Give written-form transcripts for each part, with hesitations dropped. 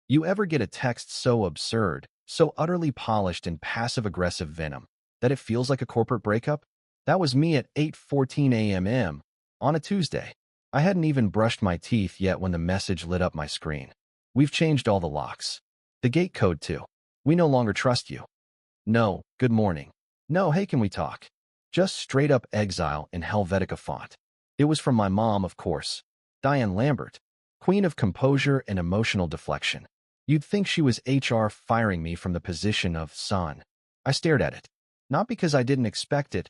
You ever get a text so absurd, so utterly polished and passive-aggressive venom, that it feels like a corporate breakup? That was me at 8:14 a.m. on a Tuesday. I hadn't even brushed my teeth yet when the message lit up my screen. We've changed all the locks. The gate code too. We no longer trust you. No, good morning. No, hey, can we talk? Just straight up exile in Helvetica font. It was from my mom, of course. Diane Lambert, queen of composure and emotional deflection. You'd think she was HR firing me from the position of son. I stared at it. Not because I didn't expect it.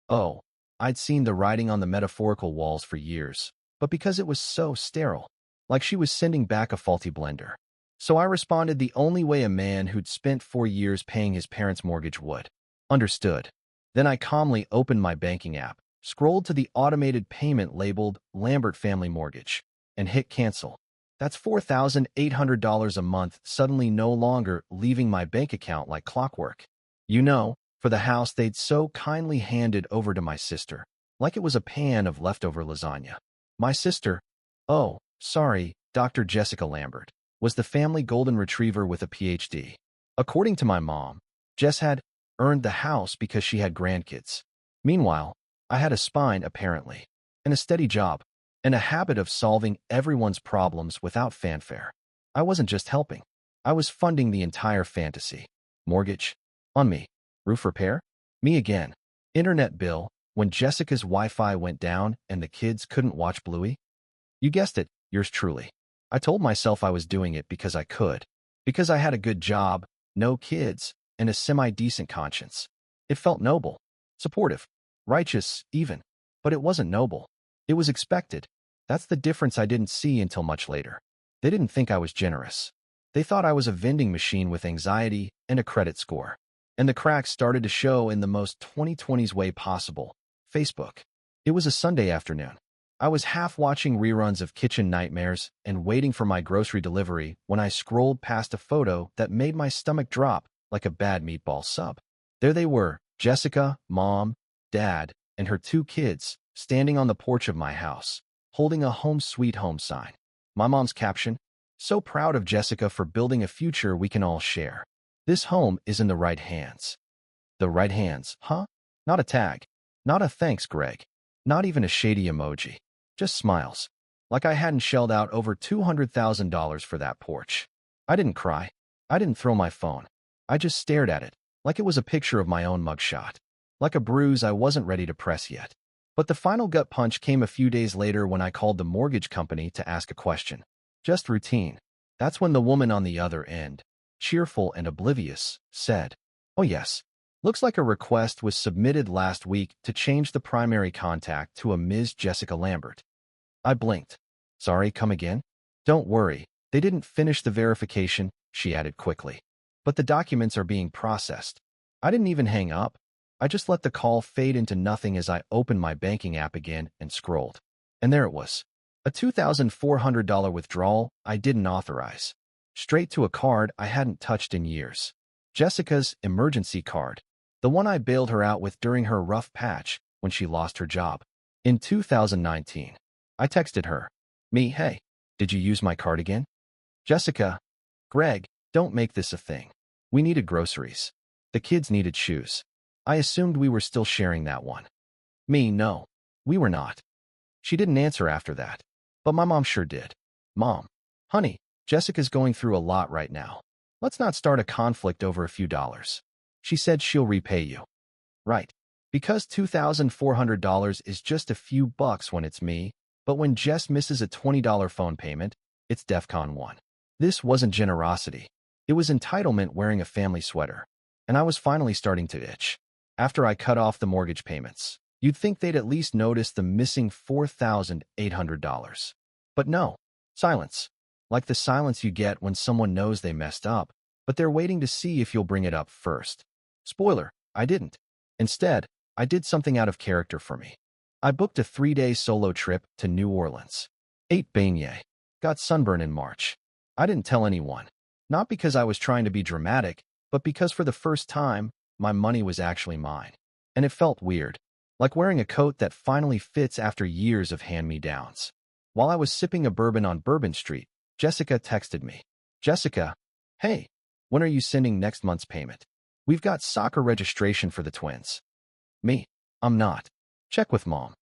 Oh, I'd seen the writing on the metaphorical walls for years, but because it was so sterile, like she was sending back a faulty blender. So I responded the only way a man who'd spent 4 years paying his parents' mortgage would. Understood. Then I calmly opened my banking app, scrolled to the automated payment labeled Lambert Family Mortgage, and hit cancel. That's $4,800 a month suddenly no longer leaving my bank account like clockwork. You know, for the house they'd so kindly handed over to my sister, like it was a pan of leftover lasagna. My sister, oh, sorry, Dr. Jessica Lambert, was the family golden retriever with a PhD. According to my mom, Jess had earned the house because she had grandkids. Meanwhile, I had a spine, apparently, and a steady job, and a habit of solving everyone's problems without fanfare. I wasn't just helping. I was funding the entire fantasy. Mortgage? On me. Roof repair? Me again. Internet bill, when Jessica's Wi-Fi went down and the kids couldn't watch Bluey? You guessed it, yours truly. I told myself I was doing it because I could. Because I had a good job, no kids, and a semi-decent conscience. It felt noble, supportive, righteous, even. But it wasn't noble. It was expected. That's the difference I didn't see until much later. They didn't think I was generous. They thought I was a vending machine with anxiety and a credit score. And the cracks started to show in the most 2020s way possible. Facebook. It was a Sunday afternoon. I was half watching reruns of Kitchen Nightmares and waiting for my grocery delivery when I scrolled past a photo that made my stomach drop like a bad meatball sub. There they were, Jessica, mom, dad, and her 2 kids, standing on the porch of my house, holding a home sweet home sign. My mom's caption, "So proud of Jessica for building a future we can all share. This home is in the right hands." The right hands, huh? Not a tag. Not a thanks, Greg. Not even a shady emoji. Just smiles. Like I hadn't shelled out over $200,000 for that porch. I didn't cry. I didn't throw my phone. I just stared at it, like it was a picture of my own mugshot. Like a bruise I wasn't ready to press yet. But the final gut punch came a few days later when I called the mortgage company to ask a question. Just routine. That's when the woman on the other end, cheerful and oblivious, said, "Oh yes. Looks like a request was submitted last week to change the primary contact to a Ms. Jessica Lambert." I blinked. "Sorry, come again?" "Don't worry. They didn't finish the verification," she added quickly. "But the documents are being processed." I didn't even hang up. I just let the call fade into nothing as I opened my banking app again and scrolled. And there it was. A $2,400 withdrawal I didn't authorize. Straight to a card I hadn't touched in years. Jessica's emergency card. The one I bailed her out with during her rough patch when she lost her job. In 2019. I texted her. Me, "Hey, did you use my card again?" Jessica, "Greg, don't make this a thing. We needed groceries. The kids needed shoes." I assumed we were still sharing that one. Me, "No, we were not." She didn't answer after that. But my mom sure did. "Mom, honey, Jessica's going through a lot right now. Let's not start a conflict over a few dollars. She said she'll repay you." Right. Because $2,400 is just a few bucks when it's me, but when Jess misses a $20 phone payment, it's DEFCON 1. This wasn't generosity. It was entitlement wearing a family sweater. And I was finally starting to itch. After I cut off the mortgage payments, you'd think they'd at least notice the missing $4,800. But no. Silence. Like the silence you get when someone knows they messed up, but they're waiting to see if you'll bring it up first. Spoiler, I didn't. Instead, I did something out of character for me. I booked a 3-day solo trip to New Orleans. Ate beignet. Got sunburn in March. I didn't tell anyone. Not because I was trying to be dramatic, but because for the first time, my money was actually mine. And it felt weird. Like wearing a coat that finally fits after years of hand-me-downs. While I was sipping a bourbon on Bourbon Street, Jessica texted me. Jessica, hey, when are you sending next month's payment? We've got soccer registration for the twins. Me, I'm not. Check with mom.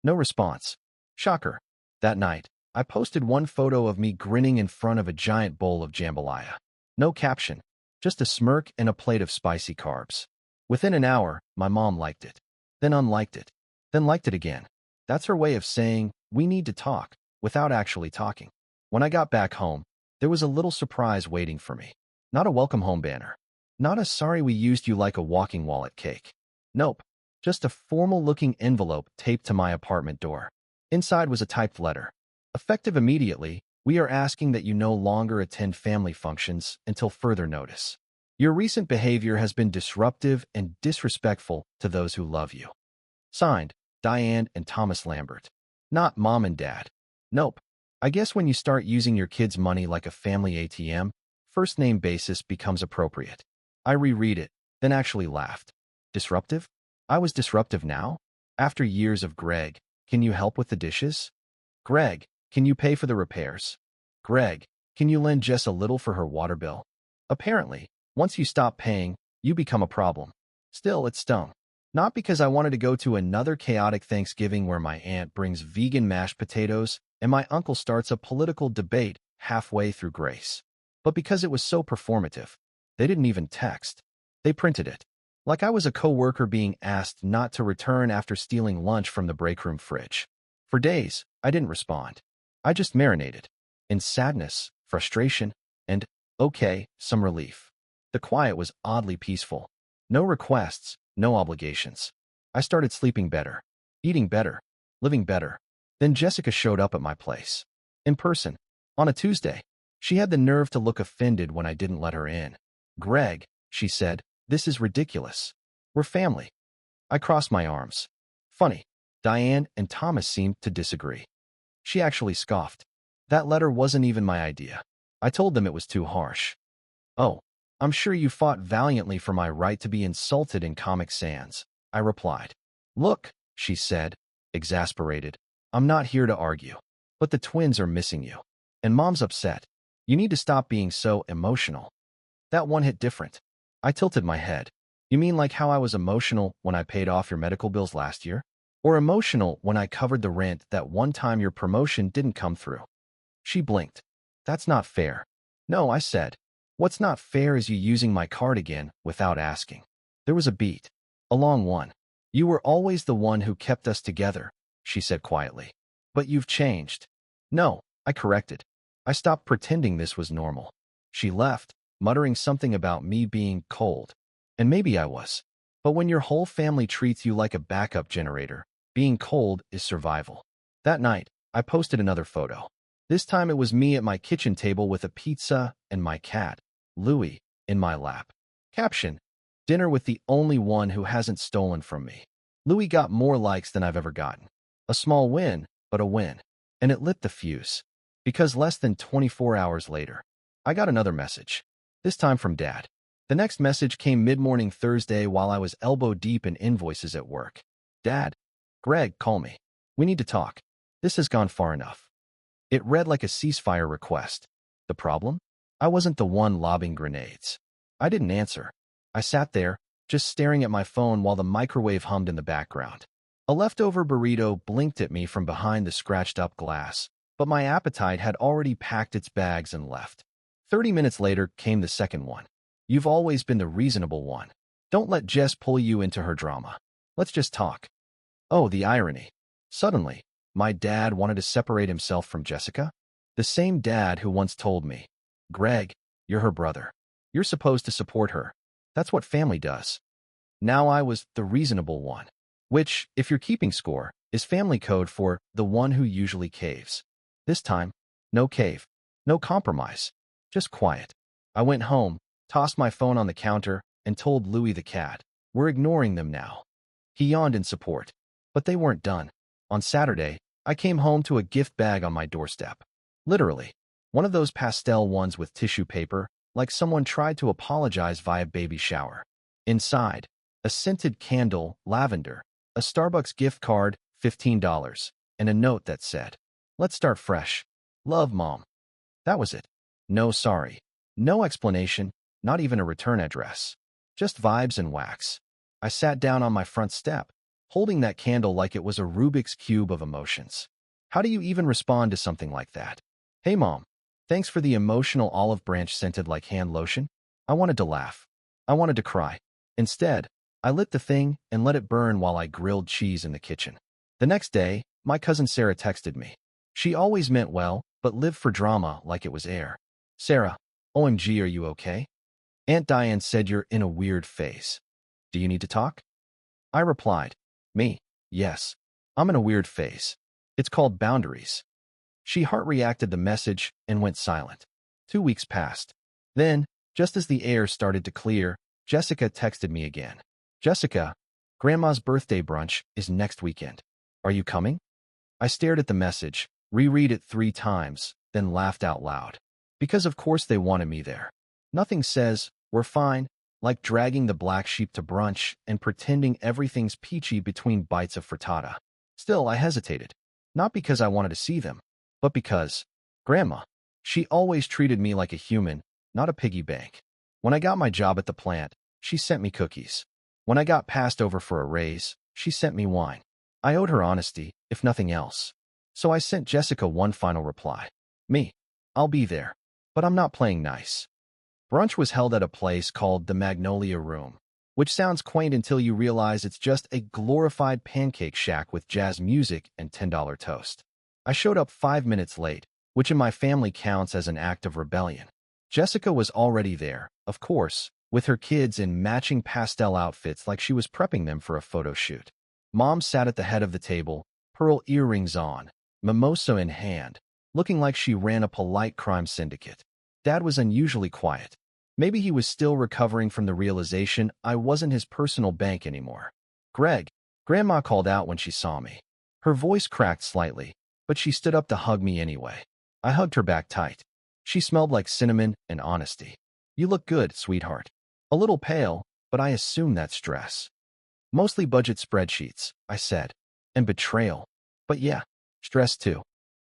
No response. Shocker. That night, I posted one photo of me grinning in front of a giant bowl of jambalaya. No caption, just a smirk and a plate of spicy carbs. Within an hour, my mom liked it, then unliked it, then liked it again. That's her way of saying, we need to talk, without actually talking. When I got back home, there was a little surprise waiting for me. Not a welcome home banner. Not a sorry we used you like a walking wallet cake. Nope. Just a formal-looking envelope taped to my apartment door. Inside was a typed letter. Effective immediately, we are asking that you no longer attend family functions until further notice. Your recent behavior has been disruptive and disrespectful to those who love you. Signed, Diane and Thomas Lambert. Not mom and dad. Nope. I guess when you start using your kids' money like a family ATM, first name basis becomes appropriate. I reread it, then actually laughed. Disruptive? I was disruptive now? After years of Greg, can you help with the dishes? Greg, can you pay for the repairs? Greg, can you lend Jess a little for her water bill? Apparently, once you stop paying, you become a problem. Still, it stung. Not because I wanted to go to another chaotic Thanksgiving where my aunt brings vegan mashed potatoes and my uncle starts a political debate halfway through grace, but because it was so performative. They didn't even text. They printed it. Like I was a coworker being asked not to return after stealing lunch from the break room fridge. For days, I didn't respond. I just marinated. In sadness, frustration, and, okay, some relief. The quiet was oddly peaceful. No requests, no obligations. I started sleeping better, eating better, living better. Then Jessica showed up at my place. In person. On a Tuesday. She had the nerve to look offended when I didn't let her in. Greg, she said, this is ridiculous. We're family. I crossed my arms. Funny. Diane and Thomas seemed to disagree. She actually scoffed. That letter wasn't even my idea. I told them it was too harsh. Oh, I'm sure you fought valiantly for my right to be insulted in Comic Sans, I replied. Look, she said, exasperated. I'm not here to argue. But the twins are missing you. And mom's upset. You need to stop being so emotional. That one hit different. I tilted my head. You mean like how I was emotional when I paid off your medical bills last year? Or emotional when I covered the rent that one time your promotion didn't come through? She blinked. That's not fair. No, I said. What's not fair is you using my card again without asking. There was a beat. A long one. You were always the one who kept us together, she said quietly. But you've changed. No, I corrected. I stopped pretending this was normal. She left, muttering something about me being cold. And maybe I was. But when your whole family treats you like a backup generator, being cold is survival. That night, I posted another photo. This time it was me at my kitchen table with a pizza and my cat, Louie, in my lap. Caption: dinner with the only one who hasn't stolen from me. Louie got more likes than I've ever gotten. A small win, but a win. And it lit the fuse. Because less than 24 hours later, I got another message. This time from Dad. The next message came mid-morning Thursday while I was elbow-deep in invoices at work. Dad, Greg, call me. We need to talk. This has gone far enough. It read like a ceasefire request. The problem? I wasn't the one lobbing grenades. I didn't answer. I sat there, just staring at my phone while the microwave hummed in the background. A leftover burrito blinked at me from behind the scratched-up glass, but my appetite had already packed its bags and left. 30 minutes later came the second one. You've always been the reasonable one. Don't let Jess pull you into her drama. Let's just talk. Oh, the irony. Suddenly, my dad wanted to separate himself from Jessica? The same dad who once told me, Greg, you're her brother. You're supposed to support her. That's what family does. Now I was the reasonable one, which, if you're keeping score, is family code for the one who usually caves. This time, no cave, no compromise, just quiet. I went home, tossed my phone on the counter, and told Louie the cat, we're ignoring them now. He yawned in support. But they weren't done. On Saturday, I came home to a gift bag on my doorstep. Literally. One of those pastel ones with tissue paper, like someone tried to apologize via baby shower. Inside, a scented candle, lavender, a Starbucks gift card, $15, and a note that said, let's start fresh. Love, Mom. That was it. No sorry. No explanation, not even a return address. Just vibes and wax. I sat down on my front step, holding that candle like it was a Rubik's Cube of emotions. How do you even respond to something like that? Hey, Mom. Thanks for the emotional olive branch scented like hand lotion. I wanted to laugh. I wanted to cry. Instead, I lit the thing and let it burn while I grilled cheese in the kitchen. The next day, my cousin Sarah texted me. She always meant well, but lived for drama like it was air. Sarah, OMG, are you okay? Aunt Diane said you're in a weird phase. Do you need to talk? I replied, me, yes. I'm in a weird phase. It's called boundaries. She heart-reacted the message and went silent. 2 weeks passed. Then, just as the air started to clear, Jessica texted me again. Jessica, Grandma's birthday brunch is next weekend. Are you coming? I stared at the message, reread it 3 times, then laughed out loud. Because of course they wanted me there. Nothing says, we're fine, like dragging the black sheep to brunch and pretending everything's peachy between bites of frittata. Still, I hesitated. Not because I wanted to see them, but because, Grandma, she always treated me like a human, not a piggy bank. When I got my job at the plant, she sent me cookies. When I got passed over for a raise, she sent me wine. I owed her honesty, if nothing else. So I sent Jessica one final reply. Me. I'll be there. But I'm not playing nice. Brunch was held at a place called the Magnolia Room, which sounds quaint until you realize it's just a glorified pancake shack with jazz music and $10 toast. I showed up 5 minutes late, which in my family counts as an act of rebellion. Jessica was already there, of course, with her kids in matching pastel outfits like she was prepping them for a photo shoot. Mom sat at the head of the table, pearl earrings on, mimosa in hand, looking like she ran a polite crime syndicate. Dad was unusually quiet. Maybe he was still recovering from the realization I wasn't his personal bank anymore. Greg, Grandma called out when she saw me. Her voice cracked slightly, but she stood up to hug me anyway. I hugged her back tight. She smelled like cinnamon and honesty. You look good, sweetheart. A little pale, but I assume that's stress. Mostly budget spreadsheets, I said. And betrayal. But yeah, stress too.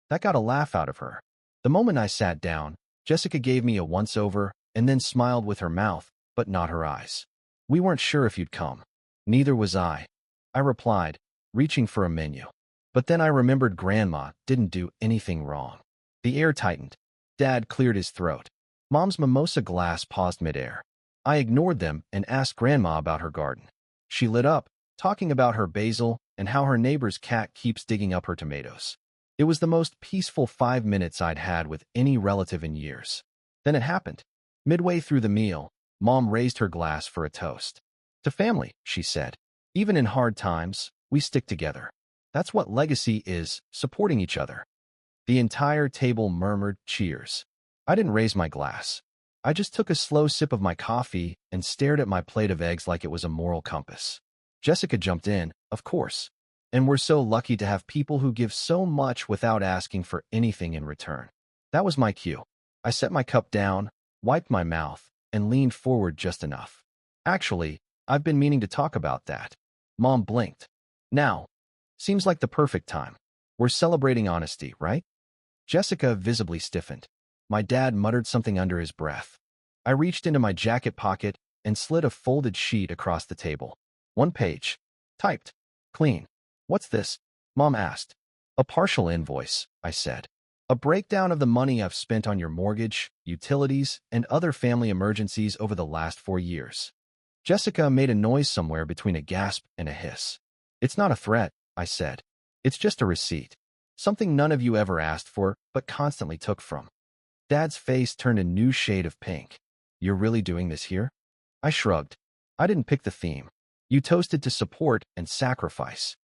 That got a laugh out of her. The moment I sat down, Jessica gave me a once-over and then smiled with her mouth, but not her eyes. We weren't sure if you'd come. Neither was I. I replied, reaching for a menu. But then I remembered Grandma didn't do anything wrong. The air tightened. Dad cleared his throat. Mom's mimosa glass paused midair. I ignored them and asked Grandma about her garden. She lit up, talking about her basil and how her neighbor's cat keeps digging up her tomatoes. It was the most peaceful 5 minutes I'd had with any relative in years. Then it happened. Midway through the meal, Mom raised her glass for a toast. To family, she said. Even in hard times, we stick together. That's what legacy is, supporting each other. The entire table murmured cheers. I didn't raise my glass. I just took a slow sip of my coffee and stared at my plate of eggs like it was a moral compass. Jessica jumped in, of course. And we're so lucky to have people who give so much without asking for anything in return. That was my cue. I set my cup down, wiped my mouth, and leaned forward just enough. Actually, I've been meaning to talk about that. Mom blinked. Now. Seems like the perfect time. We're celebrating honesty, right? Jessica visibly stiffened. My dad muttered something under his breath. I reached into my jacket pocket and slid a folded sheet across the table. 1 page. Typed. Clean. What's this? Mom asked. A partial invoice, I said. A breakdown of the money I've spent on your mortgage, utilities, and other family emergencies over the last 4 years. Jessica made a noise somewhere between a gasp and a hiss. It's not a threat, I said. It's just a receipt. Something none of you ever asked for, but constantly took from. Dad's face turned a new shade of pink. You're really doing this here? I shrugged. I didn't pick the theme. You toasted to support and sacrifice.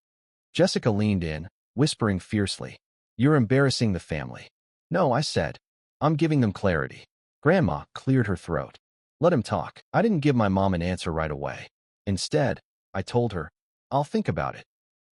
Jessica leaned in, whispering fiercely. You're embarrassing the family. No, I said. I'm giving them clarity. Grandma cleared her throat. Let him talk. I didn't give my mom an answer right away. Instead, I told her, I'll think about it.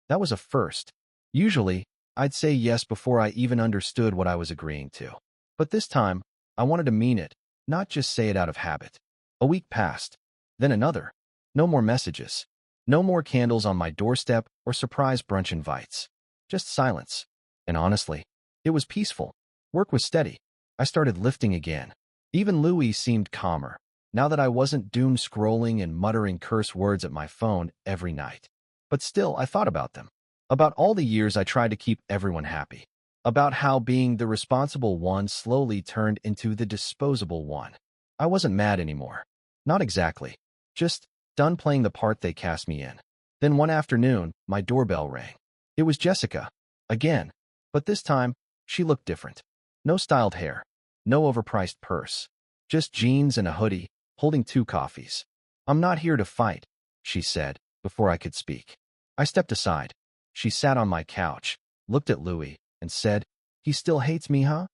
That was a first. Usually, I'd say yes before I even understood what I was agreeing to. But this time, I wanted to mean it, not just say it out of habit. A week passed. Then another. No more messages. No more candles on my doorstep or surprise brunch invites. Just silence. And honestly, it was peaceful. Work was steady. I started lifting again. Even Louis seemed calmer, now that I wasn't doom scrolling and muttering curse words at my phone every night. But still, I thought about them. About all the years I tried to keep everyone happy. About how being the responsible one slowly turned into the disposable one. I wasn't mad anymore. Not exactly. Just done playing the part they cast me in. Then one afternoon, my doorbell rang. It was Jessica. Again. But this time, she looked different. No styled hair. No overpriced purse. Just jeans and a hoodie, holding 2 coffees. "I'm not here to fight," she said, before I could speak. I stepped aside. She sat on my couch, looked at Louis, and said, "He still hates me, huh?"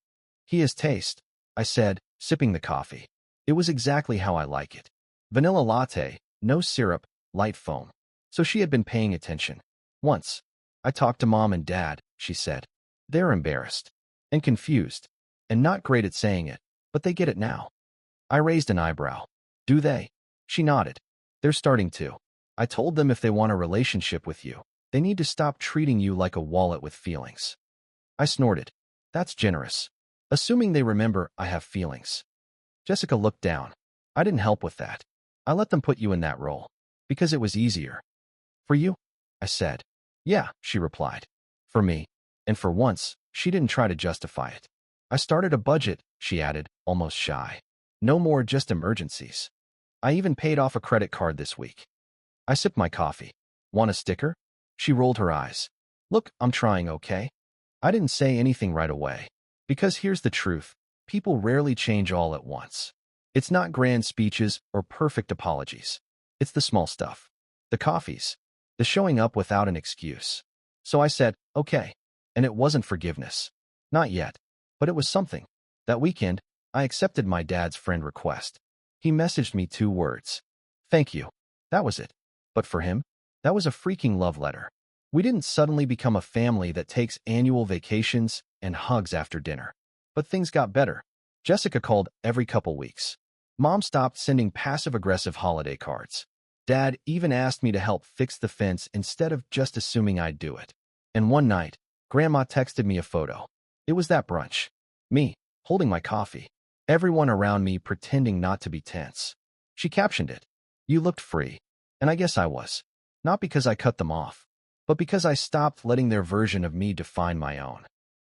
"He has taste," I said, sipping the coffee. It was exactly how I like it. Vanilla latte, no syrup, light foam. So she had been paying attention. "Once, I talked to Mom and Dad," she said. "They're embarrassed. And confused. And not great at saying it, but they get it now." I raised an eyebrow. "Do they?" She nodded. "They're starting to. I told them if they want a relationship with you, they need to stop treating you like a wallet with feelings." I snorted. "That's generous. Assuming they remember I have feelings." Jessica looked down. "I didn't help with that. I let them put you in that role. Because it was easier." "For you?" I said. "Yeah," she replied. "For me." And for once, she didn't try to justify it. "I started a budget," she added, almost shy. "No more just emergencies. I even paid off a credit card this week." I sipped my coffee. "Want a sticker?" She rolled her eyes. "Look, I'm trying, okay?" I didn't say anything right away. Because here's the truth. People rarely change all at once. It's not grand speeches or perfect apologies. It's the small stuff. The coffees. The showing up without an excuse. So I said, "Okay." And it wasn't forgiveness. Not yet. But it was something. That weekend, I accepted my dad's friend request. He messaged me 2 words. "Thank you." That was it. But for him, that was a freaking love letter. We didn't suddenly become a family that takes annual vacations and hugs after dinner. But things got better. Jessica called every couple weeks. Mom stopped sending passive-aggressive holiday cards. Dad even asked me to help fix the fence instead of just assuming I'd do it. And one night, Grandma texted me a photo. It was that brunch. Me, holding my coffee. Everyone around me pretending not to be tense. She captioned it. "You looked free." And I guess I was. Not because I cut them off, but because I stopped letting their version of me define my own.